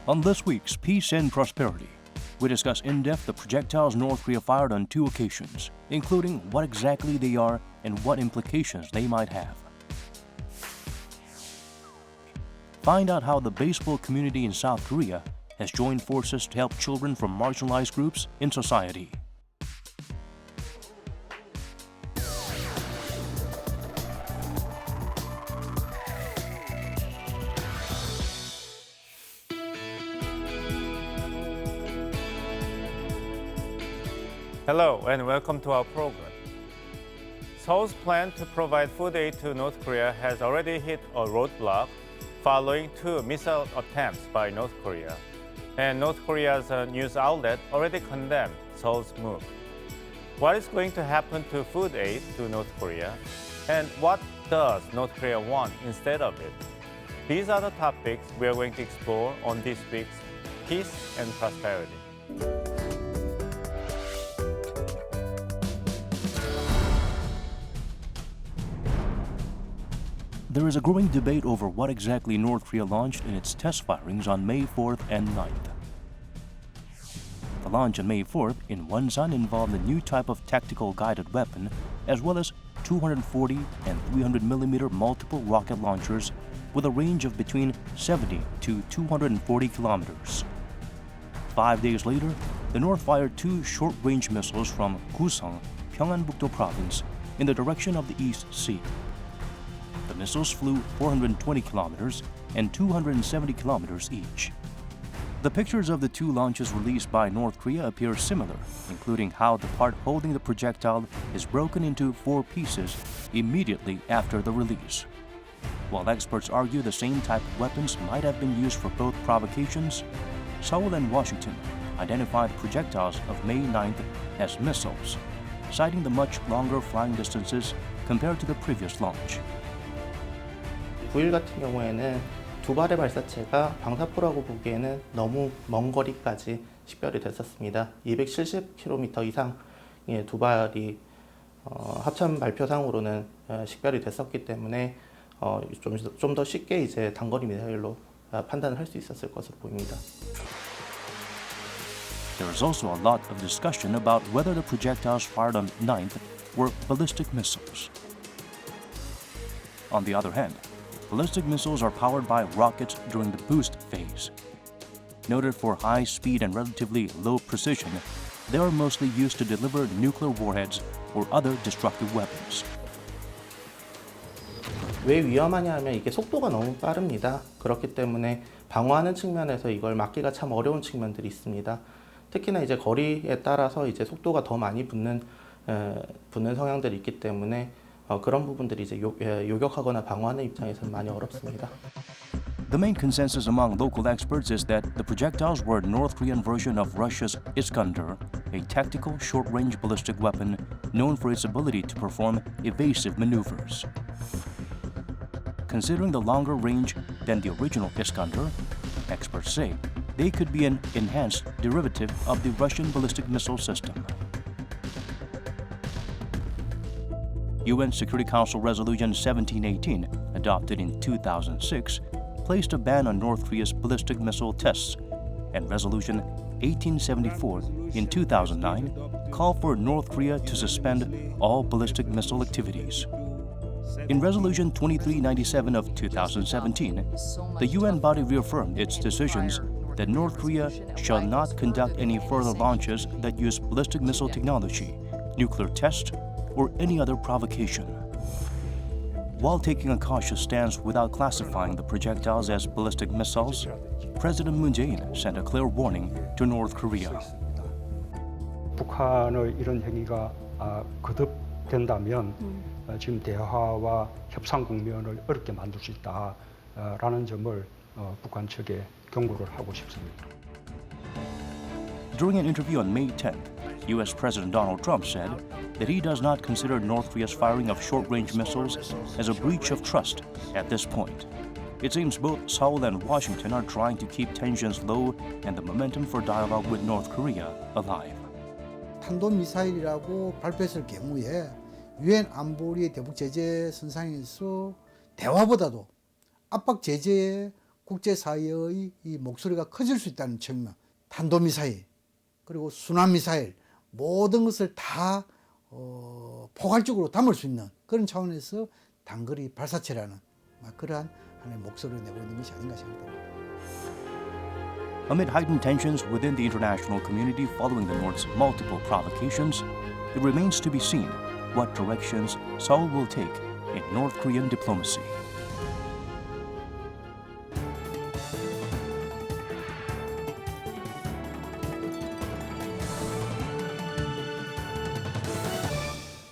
On this week's Peace and Prosperity, we discuss in depth the projectiles North Korea fired on 2 occasions, including what exactly they are and what implications they might have. Find out how the baseball community in South Korea has joined forces to help children from marginalized groups in society. Hello and welcome to our program. Seoul's plan to provide food aid to North Korea has already hit a roadblock following 2 missile attempts by North Korea. And North Korea's news outlet already condemned Seoul's move. What is going to happen to food aid to North Korea? And what does North Korea want instead of it? These are the topics we are going to explore on this week's Peace and Prosperity. There is a growing debate over what exactly North Korea launched in its test firings on May 4th and 9th. The launch on May 4th in Wonsan involved a new type of tactical guided weapon, as well as 240 and 300 mm multiple rocket launchers with a range of between 70 to 240 kilometers. 5 days later, the North fired 2 short-range missiles from Gusong, Gyeongbuk-do Province, in the direction of the East Sea. The missiles flew 420 kilometers and 270 kilometers each. The pictures of the 2 launches released by North Korea appear similar, including how the part holding the projectile is broken into 4 pieces immediately after the release. While experts argue the same type of weapons might have been used for both provocations, Seoul and Washington identified the projectiles of May 9th as missiles, citing the much longer flying distances compared to the previous launch. 9일 같은 경우에는 2발의 발사체가 방사포라고 보기에는 너무 먼 거리까지 식별이 됐었습니다. 270km 이상의 2발이 합참 발표상으로는 식별이 됐었기 때문에 좀 더 쉽게 이제 단거리 미사일로 판단을 할 수 있었을 것으로 보입니다. There is also a lot of discussion about whether the projectiles fired on 9th were ballistic missiles. On the other hand, ballistic missiles are powered by rockets during the boost phase. Noted for high speed and relatively low precision, they are mostly used to deliver nuclear warheads or other destructive weapons. 왜 위험하냐 하면 이게 속도가 너무 빠릅니다. 그렇기 때문에 방어하는 측면에서 이걸 막기가 참 어려운 측면들이 있습니다. 특히나 이제 거리에 따라서 이제 속도가 더 많이 붙는 성향들이 있기 때문에 그런 부분들이 이제 요격하거나 방어하는 입장에서는 많이 어렵습니다. The main consensus among local experts is that the projectiles were a North Korean version of Russia's Iskander, a tactical short-range ballistic weapon known for its ability to perform evasive maneuvers. Considering the longer range than the original Iskander, experts say they could be an enhanced derivative of the Russian ballistic missile system. UN Security Council Resolution 1718, adopted in 2006, placed a ban on North Korea's ballistic missile tests, and Resolution 1874 in 2009 called for North Korea to suspend all ballistic missile activities. In Resolution 2397 of 2017, the UN body reaffirmed its decisions that North Korea shall not conduct any further launches that use ballistic missile technology, nuclear tests, or any other provocation. While taking a cautious stance without classifying the projectiles as ballistic missiles, President Jae-in sent a clear warning to North Korea. 북한의 이런 행위가 거듭된다면 지금 대화와 협상 국면을 어렵게 만들 수 있다라는 점을 북한 측에 경고를 하고 싶습니다. During an interview on May 10th, U.S. President Donald Trump said that he does not consider North Korea's firing of short-range missiles as a breach of trust at this point. It seems both Seoul and Washington are trying to keep tensions low and the momentum for dialogue with North Korea alive. 탄도미사일이라고 발표했을 경우에 유엔 안보리의 대북 제재 선상에서 대화보다도 압박 제재에 국제사회의 이 목소리가 커질 수 있다는 측면, 탄도미사일, 그리고 순환미사일 모든 것을 다 포괄적으로 담을 수 있는 그런 차원에서 단거리 발사체라는 그러한 하나의 목소리를 내고 있는 것이 아닌가 생각됩니다. Amid heightened tensions within the international community following the North's multiple provocations, it remains to be seen what directions Seoul will take in North Korean diplomacy.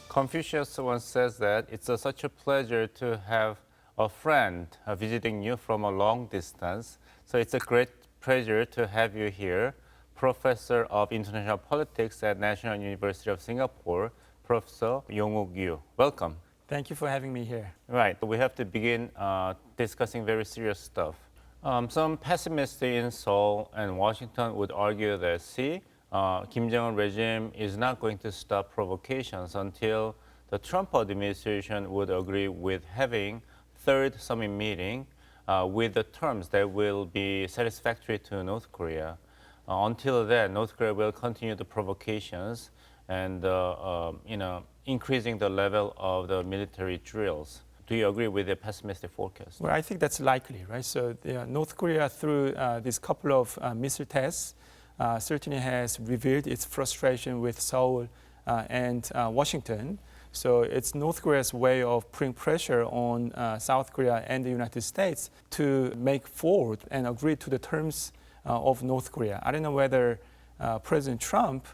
Confucius once says that it's such a pleasure to have a friend visiting you from a long distance. So it's a great pleasure to have you here, Professor of International Politics at National University of Singapore, Professor Yongwook Ryu. Welcome. Thank you for having me here. Right, we have to begin discussing very serious stuff. Some pessimists in Seoul and Washington would argue that, Kim Jong-un regime is not going to stop provocations until the Trump administration would agree with having third summit meeting with the terms that will be satisfactory to North Korea. Until then, North Korea will continue the provocations and increasing the level of the military drills. Do you agree with the pessimistic forecast? Well, I think that's likely, right? So North Korea, through these couple of missile tests, certainly has revealed its frustration with Seoul and Washington. So it's North Korea's way of putting pressure on South Korea and the United States to make forward and agree to the terms of North Korea. I don't know whether President Trump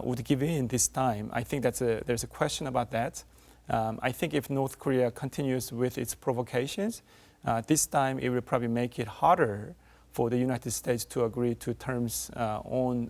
would give in this time. I think there's a question about that. I think if North Korea continues with its provocations, this time it will probably make it harder for the United States to agree to terms on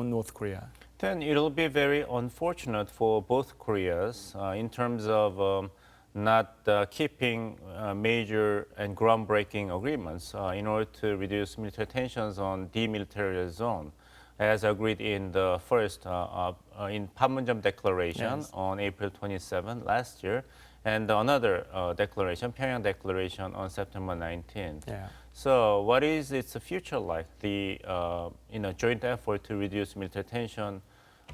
North Korea. Then it'll be very unfortunate for both Koreas in terms of not keeping major and groundbreaking agreements in order to reduce military tensions on demilitarized zone, as agreed in the first in Panmunjom Declaration on April 27 last year, and another declaration, Pyongyang Declaration, on September 19th. Yeah. So, what is its future like? The joint effort to reduce military tension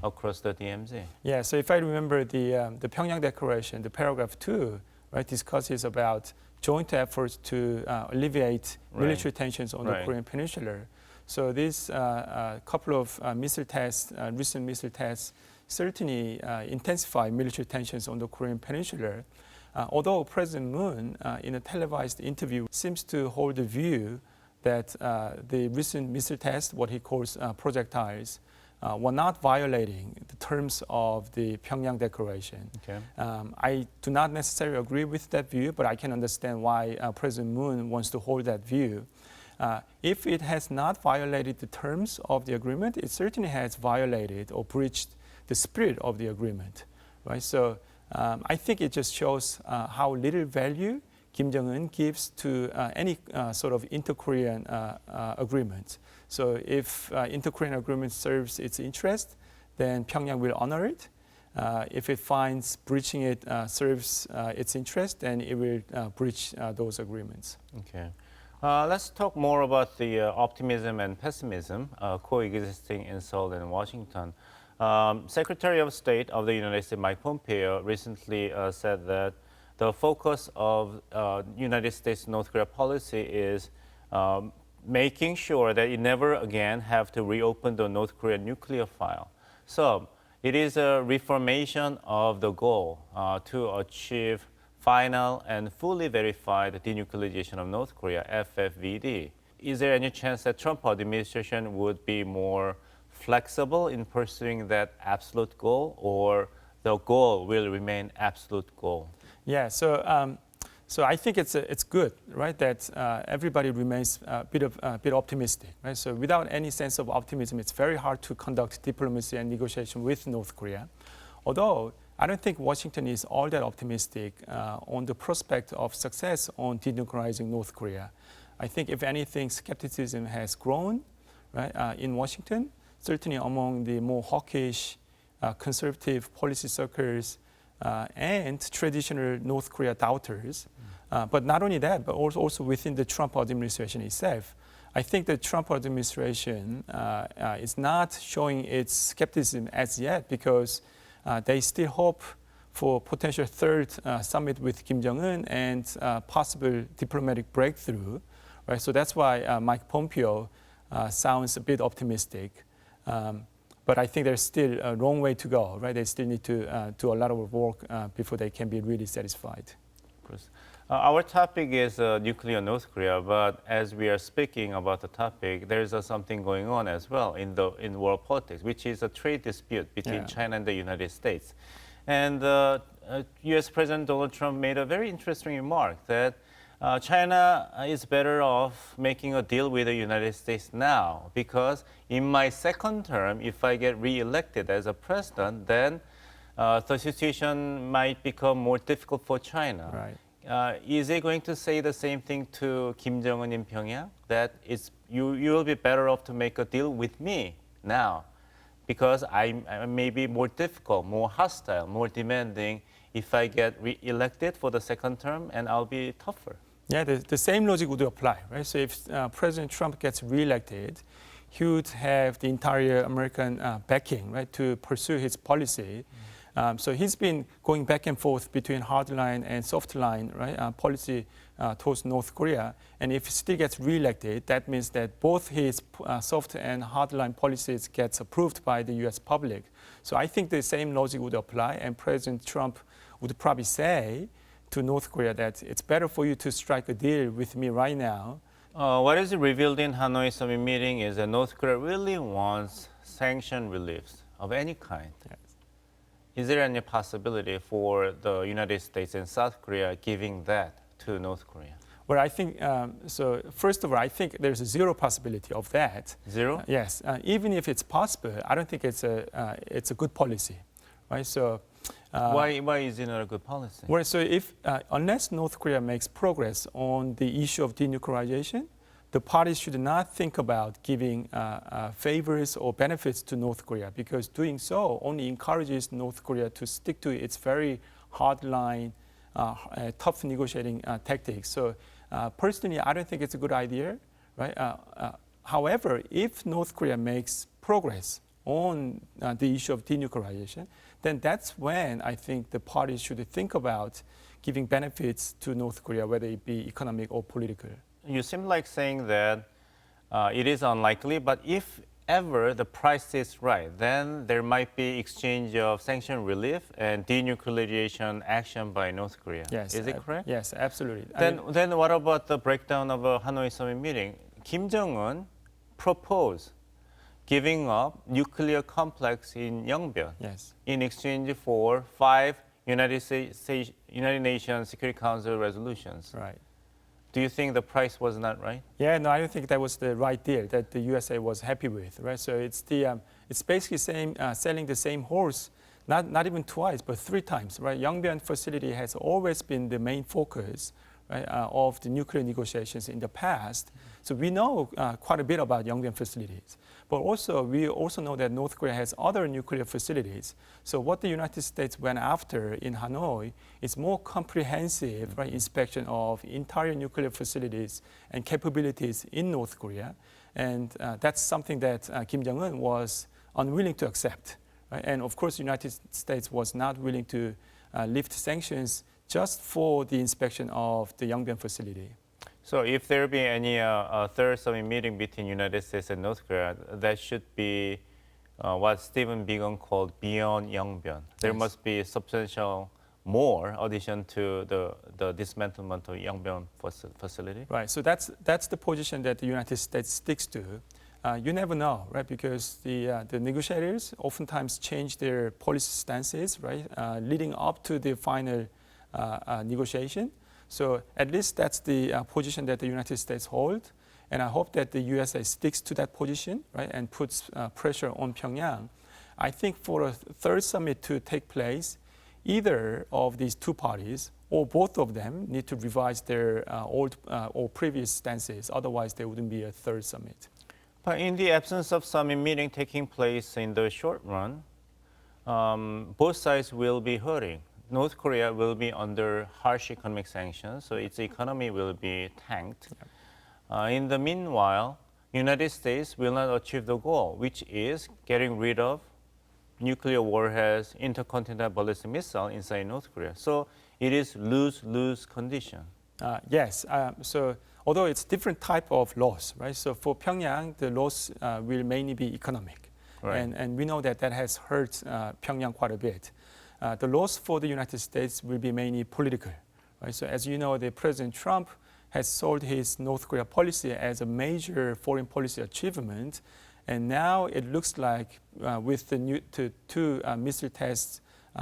across the DMZ. Yeah. So if I remember the Pyongyang Declaration, the paragraph 2, right, discusses about joint efforts to alleviate military tensions on the Korean Peninsula. So these couple of missile tests, recent missile tests, certainly intensify military tensions on the Korean Peninsula. Although President Moon, in a televised interview, seems to hold the view that the recent missile tests, what he calls projectiles, were not violating the terms of the Pyongyang Declaration. Okay. I do not necessarily agree with that view, but I can understand why President Moon wants to hold that view. If it has not violated the terms of the agreement, it certainly has violated or breached the spirit of the agreement, right? So I think it just shows how little value Kim Jong-un gives to any sort of inter-Korean agreement. So if inter-Korean agreement serves its interest, then Pyongyang will honor it. If it finds breaching it serves its interest, then it will breach those agreements. Okay. Let's talk more about the optimism and pessimism coexisting in Seoul and Washington. Secretary of State of the United States Mike Pompeo recently said that the focus of United States-North Korea policy is making sure that it never again have to reopen the North Korean nuclear file. So it is a reformation of the goal to achieve final and fully verified denuclearization of North Korea, FFVD. Is there any chance that Trump administration would be more flexible in pursuing that absolute goal, or the goal will remain absolute goal? Yeah, so I think it's good, right, that everybody remains a bit optimistic, right? So without any sense of optimism, it's very hard to conduct diplomacy and negotiation with North Korea. Although I don't think Washington is all that optimistic on the prospect of success on denuclearizing North Korea. I think, if anything, skepticism has grown, right, in Washington, certainly among the more hawkish, conservative policy circles and traditional North Korea doubters. But not only that, but also within the Trump administration itself, I think the Trump administration is not showing its skepticism as yet because they still hope for potential third summit with Kim Jong-un and possible diplomatic breakthrough, right? So that's why Mike Pompeo sounds a bit optimistic. But I think there's still a long way to go, right? They still need to do a lot of work before they can be really satisfied. Our topic is nuclear North Korea, but as we are speaking about the topic, there's something going on as well in world politics, which is a trade dispute between China and the United States. And U.S. President Donald Trump made a very interesting remark that China is better off making a deal with the United States now because in my second term, if I get re-elected as a president, then the situation might become more difficult for China. Right. Is he going to say the same thing to Kim Jong-un in Pyongyang? That you will be better off to make a deal with me now because I may be more difficult, more hostile, more demanding if I get re-elected for the second term, and I'll be tougher. Yeah, the same logic would apply, right? So if President Trump gets re-elected, he would have the entire American backing, right, to pursue his policy. So he's been going back and forth between hardline and softline, right, policy towards North Korea. And if he still gets re-elected, that means that both his soft and hardline policies gets approved by the U.S. public. So I think the same logic would apply, and President Trump would probably say to North Korea that it's better for you to strike a deal with me right now. What is revealed in Hanoi summit meeting is that North Korea really wants sanction reliefs of any kind. Yes. Is there any possibility for the United States and South Korea giving that to North Korea? Well, I think, so first of all, I think there's a zero possibility of that. Zero? Yes. Even if it's possible, I don't think it's a good policy, right? So. Why is it not a good policy? Well, so if, unless North Korea makes progress on the issue of denuclearization, the parties should not think about giving favors or benefits to North Korea because doing so only encourages North Korea to stick to its very hardline, tough negotiating tactics. So personally, I don't think it's a good idea, right? However, if North Korea makes progress on the issue of denuclearization, then that's when I think the parties should think about giving benefits to North Korea, whether it be economic or political. You seem like saying that it is unlikely, but if ever the price is right, then there might be exchange of sanction relief and denuclearization action by North Korea. Yes, is it correct? Yes, absolutely. Then what about the breakdown of a Hanoi summit meeting? Kim Jong-un proposed giving up nuclear complex in Yongbyon in exchange for 5 United Nations Security Council resolutions. Right. Do you think the price was not right? Yeah, no, I don't think that was the right deal that the USA was happy with, right? So it's basically selling the same horse, not even twice, but 3 times, right? Yongbyon facility has always been the main focus, right, of the nuclear negotiations in the past. So we know quite a bit about Yongbyon facilities. But we also know that North Korea has other nuclear facilities. So what the United States went after in Hanoi is more comprehensive, right, inspection of entire nuclear facilities and capabilities in North Korea. And that's something that Kim Jong-un was unwilling to accept. Right? And of course, the United States was not willing to lift sanctions just for the inspection of the Yongbyon facility. So if there be any third summit meeting between United States and North Korea, that should be what Stephen Biegun called beyond Yongbyon. There must be substantial more addition to the dismantlement of Yongbyon facility. Right. So that's the position that the United States sticks to. You never know, right? Because the negotiators oftentimes change their policy stances, right, leading up to the final negotiation. So at least that's the position that the United States hold. And I hope that the USA sticks to that position, right, and puts pressure on Pyongyang. I think for a third summit to take place, either of these two parties or both of them need to revise their old or previous stances. Otherwise, there wouldn't be a third summit. But in the absence of summit meeting taking place in the short run, both sides will be hurting. North Korea will be under harsh economic sanctions, so its economy will be tanked. In the meanwhile, United States will not achieve the goal, which is getting rid of nuclear warheads, intercontinental ballistic missile inside North Korea. So it is lose-lose condition. Yes. So although it's different type of loss, right? So for Pyongyang, the loss will mainly be economic, Right. and we know that that has hurt Pyongyang quite a bit. The loss for the United States will be mainly political, right? So as you know, the President Trump has sold his North Korea policy as a major foreign policy achievement, and now it looks like with the two missile tests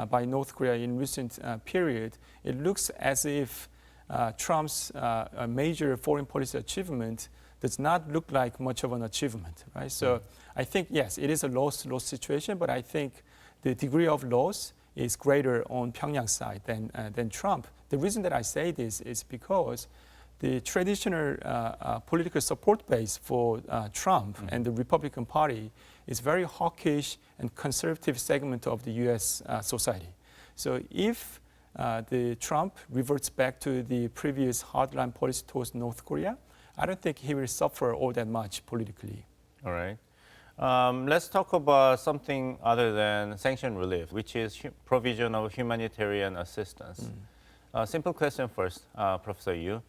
by North Korea in recent period, it looks as if Trump's major foreign policy achievement does not look like much of an achievement, right? So I think, yes, it is a loss situation, but I think the degree of loss is greater on Pyongyang's side than Trump. The reason that I say this is because the traditional political support base for Trump and the Republican Party is very hawkish and conservative segment of the U.S. Society. So if the Trump reverts back to the previous hardline policy towards North Korea, I don't think he will suffer all that much politically. All right. Let's talk about something other than sanction relief, which is provision of humanitarian assistance. Simple question first, Professor Yu.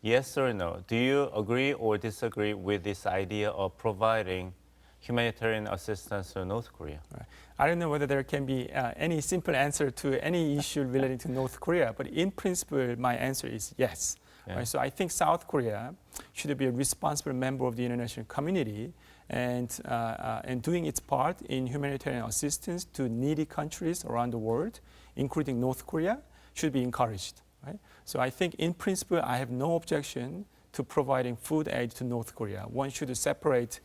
Yes or no? Do you agree or disagree with this idea of providing humanitarian assistance to North Korea? Right. I don't know whether there can be any simple answer to any issue relating to North Korea, but in principle, my answer is yes. Yeah. Right? So I think South Korea should be a responsible member of the international community and doing its part in humanitarian assistance to needy countries around the world, including North Korea, should be encouraged. Right? So I think in principle, I have no objection to providing food aid to North Korea. One should separate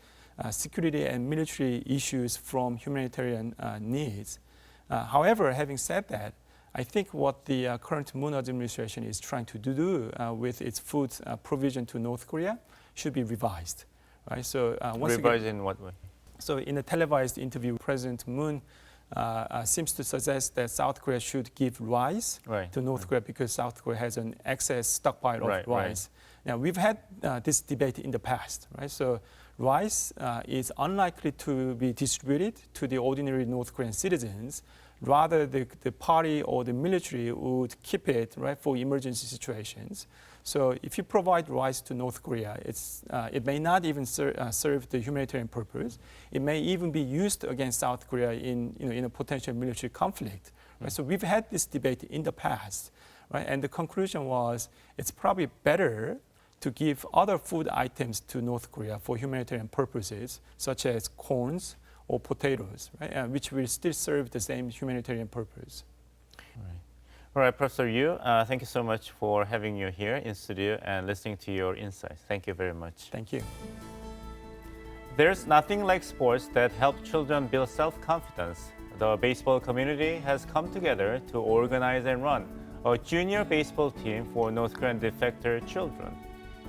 security and military issues from humanitarian needs. However, having said that, I think what the current Moon administration is trying to do with its food provision to North Korea should be revised. Right? So Revised in what way? So in a televised interview, President Moon seems to suggest that South Korea should give rice to North Korea because South Korea has an excess stockpile of rice. Now, we've had this debate in the past, right? So rice is unlikely to be distributed to the ordinary North Korean citizens. Rather, the party or the military would keep it, right, for emergency situations. So if you provide rice to North Korea, it may not even serve the humanitarian purpose. It may even be used against South Korea in a potential military conflict. Right? So we've had this debate in the past, right? And the conclusion was it's probably better to give other food items to North Korea for humanitarian purposes, such as corns or potatoes, right? Which will still serve the same humanitarian purpose. Right. All right, Professor Yu, thank you so much for having you here in studio and listening to your insights. Thank you very much. Thank you. There's nothing like sports that help children build self-confidence. The baseball community has come together to organize and run a junior baseball team for North Korean defector children.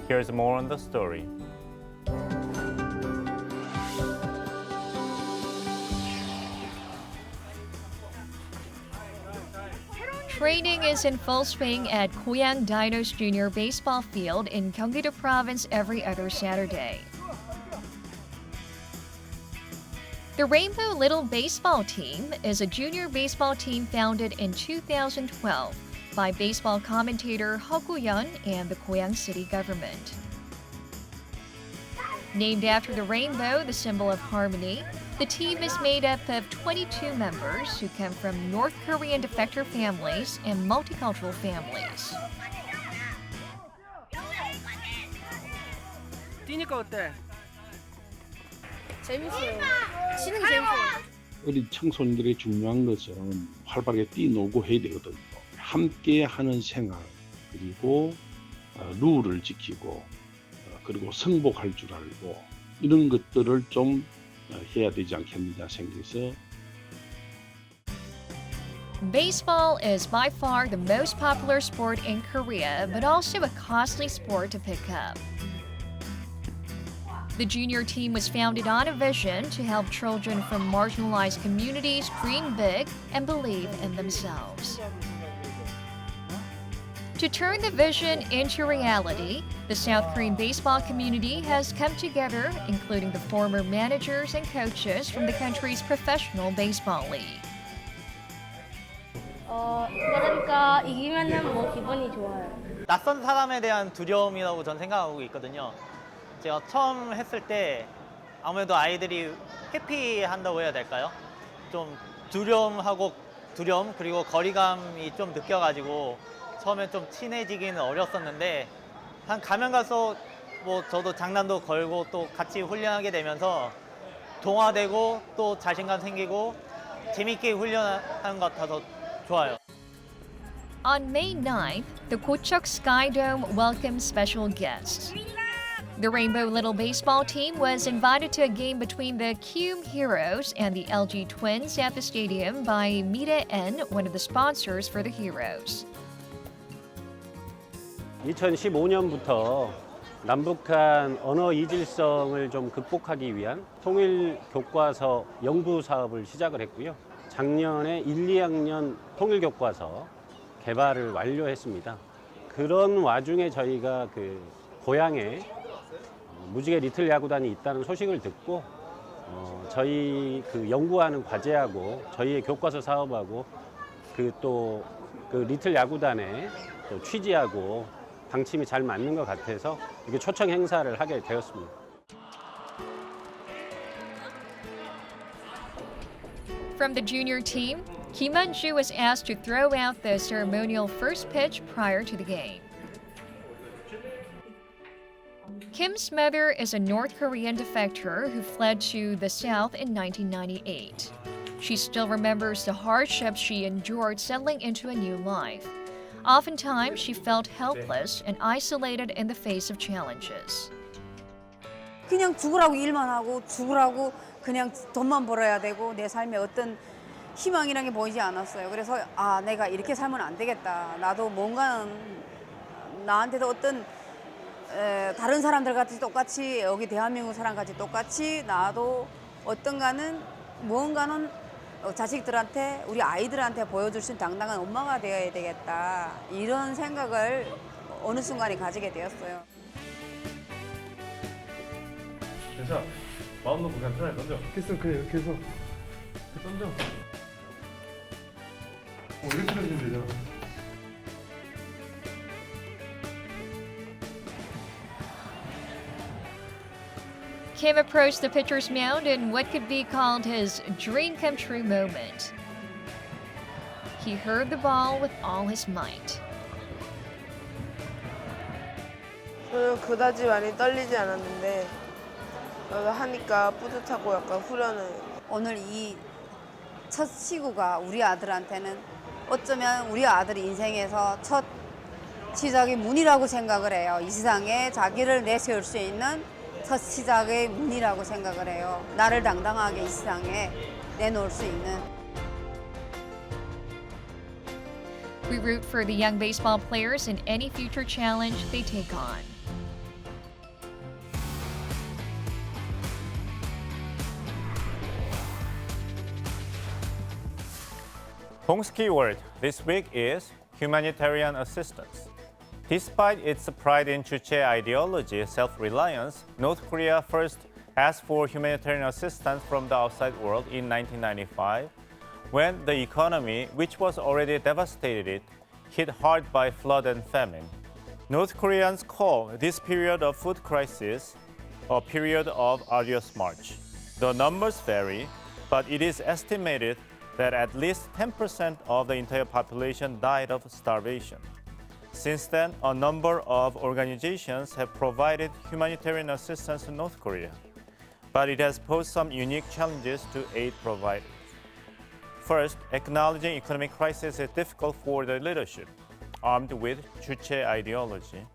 Here's more on the story. Training is in full swing at Goyang Dinos Junior Baseball Field in Gyeonggi-do Province every other Saturday. The Rainbow Little Baseball Team is a junior baseball team founded in 2012 by baseball commentator Ho Gu-yeon and the Goyang City government. Named after the rainbow, the symbol of harmony, the team is made up of 22 members who come from North Korean defector families and multicultural families. 뛰니까 어때? 재밌어요. 치는 게 재밌어요. 어린 청소년들의 중요한 것은 활발하게 뛰놀고 해야 되거든요. 함께 하는 생활, 그리고 룰을 지키고, 그리고 승복할 줄 알고, 이런 것들을 좀 해야 되지 않겠느냐 생각해서. Baseball is by far the most popular sport in Korea, but also a costly sport to pick up. The junior team was founded on a vision to help children from marginalized communities dream big and believe in themselves. To turn the vision into reality, the South Korean baseball community has come together, including the former managers and coaches from the country's professional baseball league. 그러니까 이기면은 뭐 기분이 좋아요. 낯선 사람에 대한 두려움이라고 전 생각하고 있거든요. 제가 처음 했을 때 아무래도 아이들이 회피한다고 해야 될까요? 좀 두려움 그리고 거리감이 좀 느껴가지고 처음에 좀 친해지기는 어렸었는데 한 가면 갈수록 뭐 저도 장난도 걸고 또 같이 훈련하게 되면서 동화되고 또 자신감 생기고 재밌게 훈련하는 것 같아서 좋아요. On May 9th, the Gocheok Sky Dome welcomed special guests. The Rainbow Little Baseball team was invited to a game between the Kyum Heroes and the LG Twins at the stadium by Jae-in, one of the sponsors for the Heroes. 2015년부터 남북한 언어 이질성을 좀 극복하기 위한 통일 교과서 연구 사업을 시작을 했고요. 작년에 1, 2학년 통일 교과서 개발을 완료했습니다. 그런 와중에 저희가 그 고향에 무지개 리틀 야구단이 있다는 소식을 듣고 저희 그 연구하는 과제하고 저희의 교과서 사업하고 그 리틀 야구단의 또 취지하고 방침이 잘 맞는 것 같아서 이렇게 초청 행사를 하게 되었습니다. From the junior team, Kim Eun-ju was asked to throw out the ceremonial first pitch prior to the game. Kim's mother is a North Korean defector who fled to the South in 1998. She still remembers the hardships she endured settling into a new life. Oftentimes, she felt helpless and isolated in the face of challenges. 그냥 죽으라고 일만 하고 죽으라고 그냥 돈만 벌어야 되고 내 삶에 어떤 희망이라는 게 보이지 않았어요. 그래서 내가 이렇게 살면 안 되겠다. 나도 뭔가는 나한테도 어떤 다른 사람들 같이 똑같이 여기 대한민국 사람 같이 똑같이 나도 무언가는 자식들한테 우리 아이들한테 보여줄 수 있는 당당한 엄마가 되어야 되겠다. 이런 생각을 어느 순간에 가지게 되었어요. 괜찮아. 마음 놓고 그냥 편하게 던져. 됐어, 그래 이렇게 해서 던져. 이렇게 던지면 되잖아. Kim approached the pitcher's mound in what could be called his dream come true moment. He hurled the ball with all his might. 저는 그다지 많이 떨리지 않았는데 하니까 뿌듯하고 약간 후련해요. 오늘 이 첫 시구가 우리 아들한테는 어쩌면 우리 아들이 인생에서 첫 시작의 문이라고 생각을 해요. 이 세상에 자기를 내세울 수 있는 첫 시작의 문이라고 생각을 해요. 나를 당당하게 이 세상에 내놓을 수 있는. We root for the young baseball players in any future challenge they take on. Hong's keyword this week is humanitarian assistance. Despite its pride in Juche ideology, self-reliance, North Korea first asked for humanitarian assistance from the outside world in 1995, when the economy, which was already devastated, hit hard by flood and famine. North Koreans call this period of food crisis a period of arduous march. The numbers vary, but it is estimated that at least 10% of the entire population died of starvation. Since then, a number of organizations have provided humanitarian assistance to North Korea, but it has posed some unique challenges to aid providers. First, acknowledging economic crisis is difficult for the leadership, armed with Juche ideology.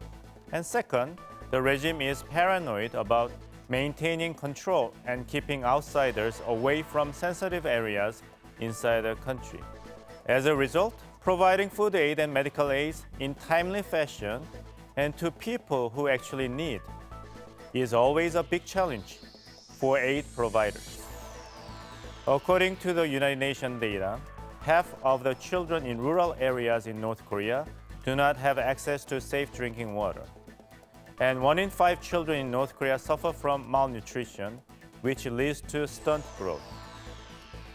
And second, the regime is paranoid about maintaining control and keeping outsiders away from sensitive areas inside the country. As a result, providing food aid and medical aid in timely fashion and to people who actually need is always a big challenge for aid providers. According to the United Nations data, half of the children in rural areas in North Korea do not have access to safe drinking water. And 1 in 5 children in North Korea suffer from malnutrition, which leads to stunt growth.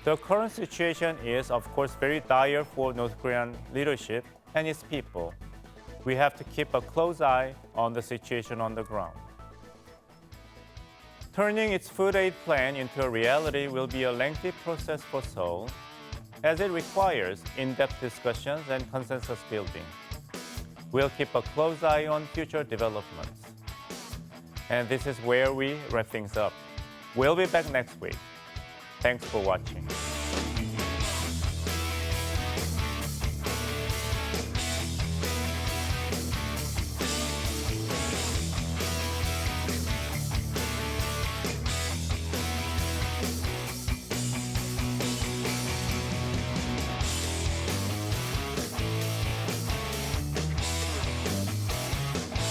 The current situation is, of course, very dire for North Korean leadership and its people. We have to keep a close eye on the situation on the ground. Turning its food aid plan into a reality will be a lengthy process for Seoul, as it requires in-depth discussions and consensus building. We'll keep a close eye on future developments. And this is where we wrap things up. We'll be back next week. Thanks for watching.